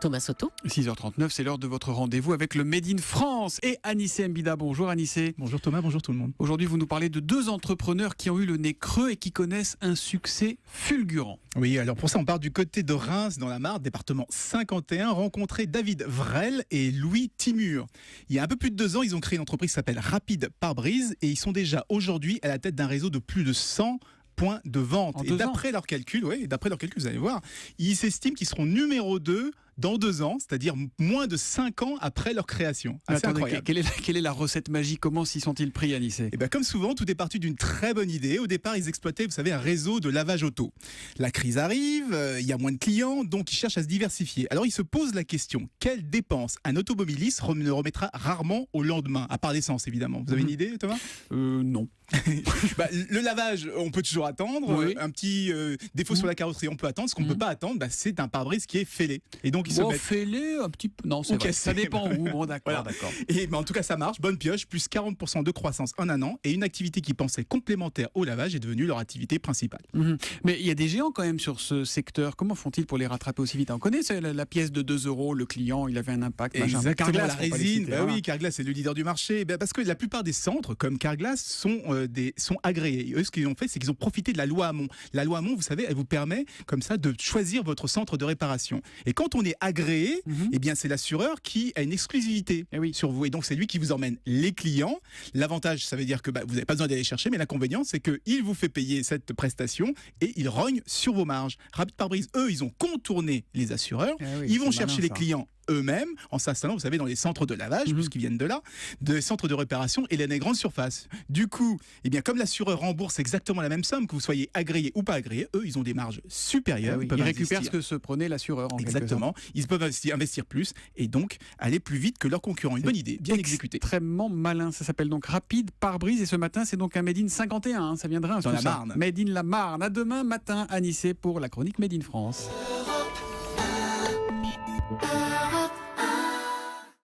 Thomas Soto. 6h39, c'est l'heure de votre rendez-vous avec le Made in France et Anissé Mbida. Bonjour Anissé. Bonjour Thomas, bonjour tout le monde. Aujourd'hui, vous nous parlez de deux entrepreneurs qui ont eu le nez creux et qui connaissent un succès fulgurant. Oui, alors pour ça, on part du côté de Reims, dans la Marne, département 51, rencontrer David Vrel et Louis Timur. Il y a un peu plus de 2 ans, ils ont créé une entreprise qui s'appelle Rapide Pare-Brise et ils sont déjà aujourd'hui à la tête d'un réseau de plus de 100 points de vente. Et d'après leurs calculs, vous allez voir, ils s'estiment qu'ils seront numéro 2 dans 2 ans, c'est-à-dire moins de 5 ans après leur création. Assez incroyable. Quelle est la recette magique? Comment s'y sont-ils pris, Anissé? Comme souvent, tout est parti d'une très bonne idée. Au départ, ils exploitaient, vous savez, un réseau de lavage auto. La crise arrive, il y a moins de clients, donc ils cherchent à se diversifier. Alors ils se posent la question, quelle dépense un automobiliste ne remettra rarement au lendemain, à part l'essence évidemment. Vous avez une idée, Thomas? Non. Le lavage, on peut toujours attendre. Oui. Un petit défaut sur la carrosserie, on peut attendre. Ce qu'on ne peut pas attendre, c'est un pare-brise qui est fêlé. Et donc fêlé un petit peu. Non, c'est vrai. Ça dépend où. Bon, d'accord, voilà. D'accord. Et en tout cas, ça marche. Bonne pioche, plus 40% de croissance en un an. Et une activité qui pensait complémentaire au lavage est devenue leur activité principale. Mais il y a des géants quand même sur ce secteur. Comment font-ils pour les rattraper aussi vite? On connaît la pièce de 2 €. Le client, il avait un impact. Exactement. Carglass, la résine. Oui, Carglass est le leader du marché. Parce que la plupart des centres, comme Carglass, sont agréés. Eux, ce qu'ils ont fait, c'est qu'ils ont profité de la loi Hamon. La loi Hamon, vous savez, elle vous permet comme ça de choisir votre centre de réparation. Et quand on est agréé, c'est l'assureur qui a une exclusivité sur vous. Et donc, c'est lui qui vous emmène les clients. L'avantage, ça veut dire que vous n'avez pas besoin d'aller chercher, mais l'inconvénient, c'est qu'il vous fait payer cette prestation et il rogne sur vos marges. Rapide Pare-Brise, eux, ils ont contourné les assureurs. Ils vont chercher les clients eux-mêmes, en s'installant, vous savez, dans les centres de lavage, puisqu'ils viennent de là, des centres de réparation et les grandes surfaces. Du coup, comme l'assureur rembourse exactement la même somme, que vous soyez agréé ou pas agréé, eux, ils ont des marges supérieures. Ils récupèrent ce que se prenait l'assureur, en exactement. Ils peuvent investir plus et donc aller plus vite que leurs concurrents. Une bonne idée, bien exécutée. Extrêmement malin. Ça s'appelle donc Rapide Pare-Brise et ce matin, c'est donc un Made in 51. Ça viendra dans la Marne. Made in la Marne. À demain matin, Anissé, pour la chronique Made in France.